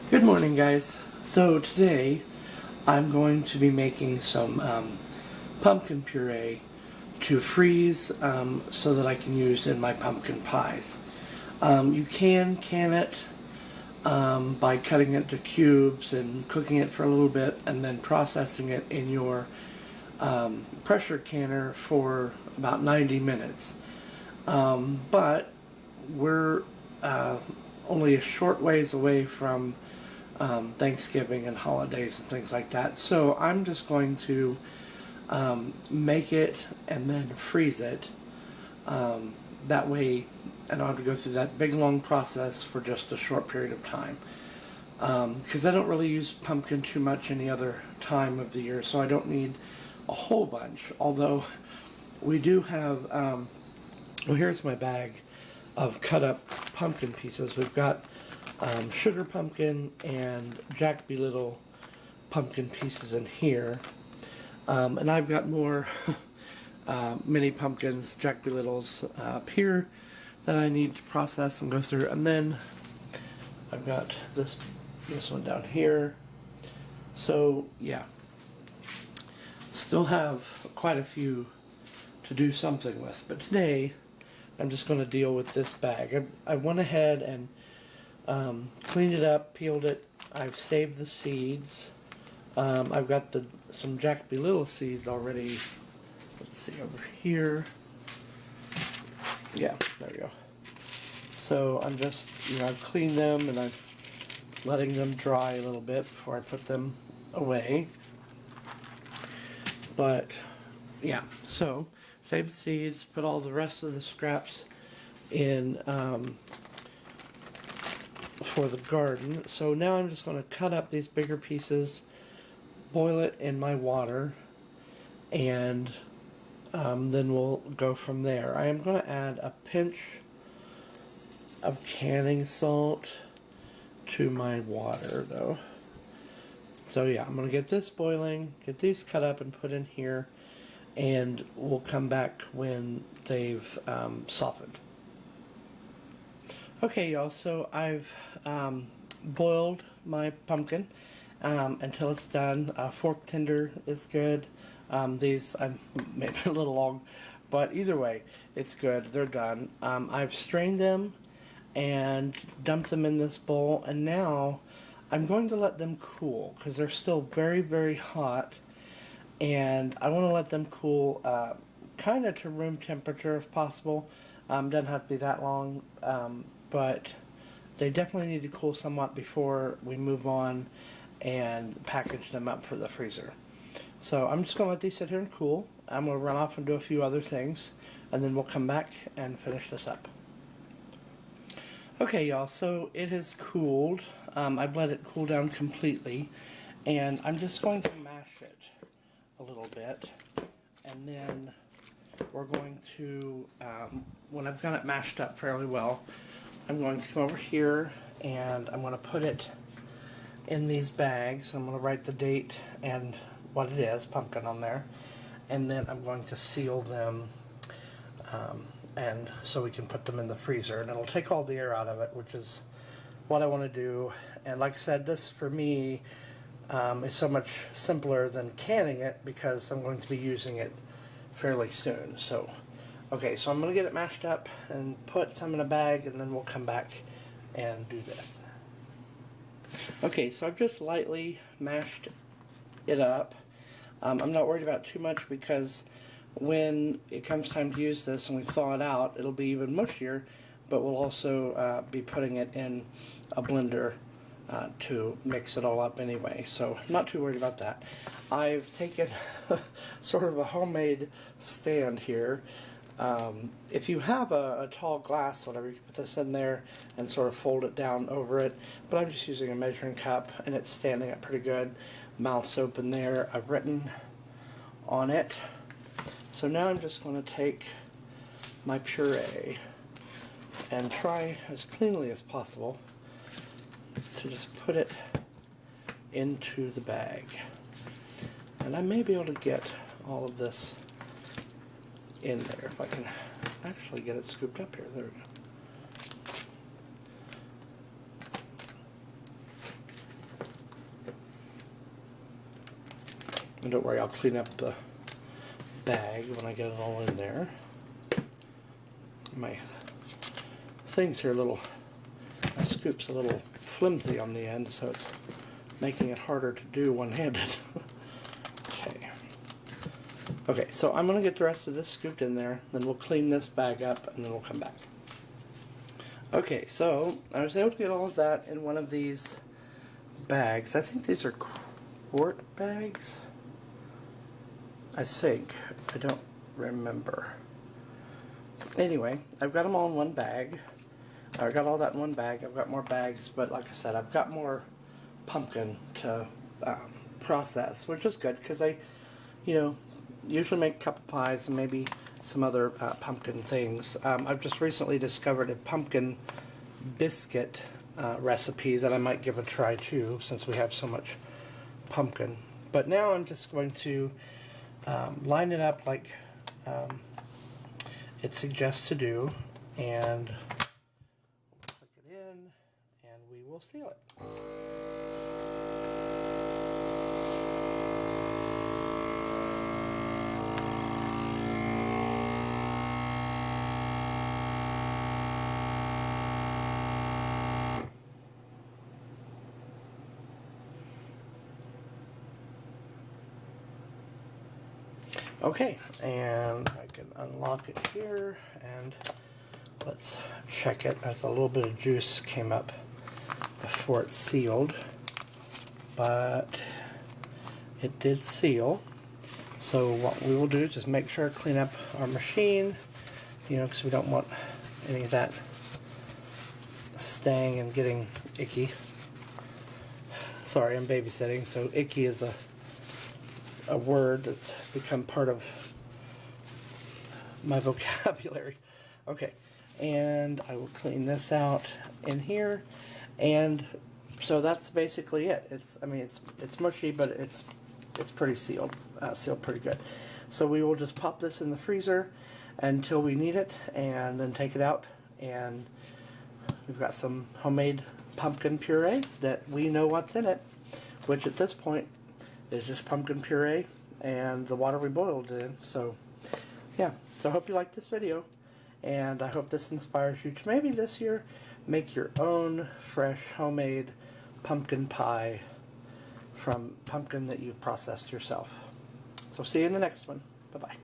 Good morning, guys. So today I'm going to be making some pumpkin puree to freeze so that I can use in my pumpkin pies. You can it by cutting it to cubes and cooking it for a little bit and then processing it in your pressure canner for about 90 minutes. But we're only a short ways away from Thanksgiving and holidays and things like that. So I'm just going to make it and then freeze it. That way I don't have to go through that big long process for just a short period of time. Because I don't really use pumpkin too much any other time of the year, so I don't need a whole bunch. Although we do have, well, here's my bag of cut up pumpkin pieces. We've got sugar pumpkin and Jack Be Little pumpkin pieces in here. And I've got more mini pumpkins, Jack Be Littles up here that I need to process and go through. And then I've got this one down here. So yeah, still have quite a few to do something with. But today I'm just going to deal with this bag. I went ahead and cleaned it up, peeled it. I've saved the seeds. I've got some Jack Be Little seeds already. Let's see over here. Yeah, there we go. So I'm just, I've cleaned them and I'm letting them dry a little bit before I put them away. But yeah, so save the seeds, put all the rest of the scraps in for the garden. So now I'm just going to cut up these bigger pieces, boil it in my water, and then we'll go from there. I am going to add a pinch of canning salt to my water though. So yeah, I'm going to get this boiling, get these cut up and put in here, and we'll come back when they've softened. Okay, y'all, so I've boiled my pumpkin until it's done. Fork tender is good. These I made a little long, but either way, it's good. They're done. I've strained them and dumped them in this bowl, and now I'm going to let them cool because they're still very, very hot, and I want to let them cool kind of to room temperature if possible. Doesn't have to be that long, but they definitely need to cool somewhat before we move on and package them up for the freezer. So I'm just going to let these sit here and cool. I'm going to run off and do a few other things, and then we'll come back and finish this up. Okay, y'all, so it has cooled. I've let it cool down completely, and I'm just going to mash it a little bit, and then we're going to, when I've got it mashed up fairly well, I'm going to come over here and I'm going to put it in these bags. I'm going to write the date and what it is, pumpkin, on there, and then I'm going to seal them, and so we can put them in the freezer, and it'll take all the air out of it, which is what I want to do. And like I said, this for me is so much simpler than canning it because I'm going to be using it fairly soon. So okay, so I'm going to get it mashed up and put some in a bag, and then we'll come back and do this. Okay, so I've just lightly mashed it up. I'm not worried about too much because when it comes time to use this and we thaw it out, it'll be even mushier, but we'll also be putting it in a blender to mix it all up anyway, so I'm not too worried about that. I've taken sort of a homemade stand here. If you have a tall glass, whatever, you can put this in there and sort of fold it down over it, but I'm just using a measuring cup and it's standing up pretty good. Mouth's open there. I've written on it. So now I'm just going to take my puree and try as cleanly as possible to just put it into the bag. And I may be able to get all of this in there if I can actually get it scooped up here. There we go. And don't worry, I'll clean up the bag when I get it all in there. My things here my scoop's a little flimsy on the end, so it's making it harder to do one-handed. Okay, so I'm going to get the rest of this scooped in there, then we'll clean this bag up, and then we'll come back. Okay, so I was able to get all of that in one of these bags. I think these are quart bags. I think. I don't remember. Anyway, I've got them all in one bag. I got all that in one bag. I've got more bags, but like I said, I've got more pumpkin to process, which is good because I, usually make a couple pies and maybe some other pumpkin things. I've just recently discovered a pumpkin biscuit recipe that I might give a try too, since we have so much pumpkin. But now I'm just going to line it up like it suggests to do, and click it in, and we will seal it. Okay, and I can unlock it here, and let's check it. As a little bit of juice came up before it sealed, but it did seal. So what we will do is just make sure to clean up our machine, because we don't want any of that staying and getting icky. Sorry, I'm babysitting, so icky is a word that's become part of my vocabulary. Okay, and I will clean this out in here, and so that's basically it. It's mushy, but it's pretty sealed, sealed pretty good. So we will just pop this in the freezer until we need it, and then take it out, and we've got some homemade pumpkin puree that we know what's in it, which at this point is just pumpkin puree and the water we boiled it in. So yeah, so I hope you liked this video, and I hope this inspires you to maybe this year make your own fresh homemade pumpkin pie from pumpkin that you've processed yourself. So see you in the next one. Bye-bye.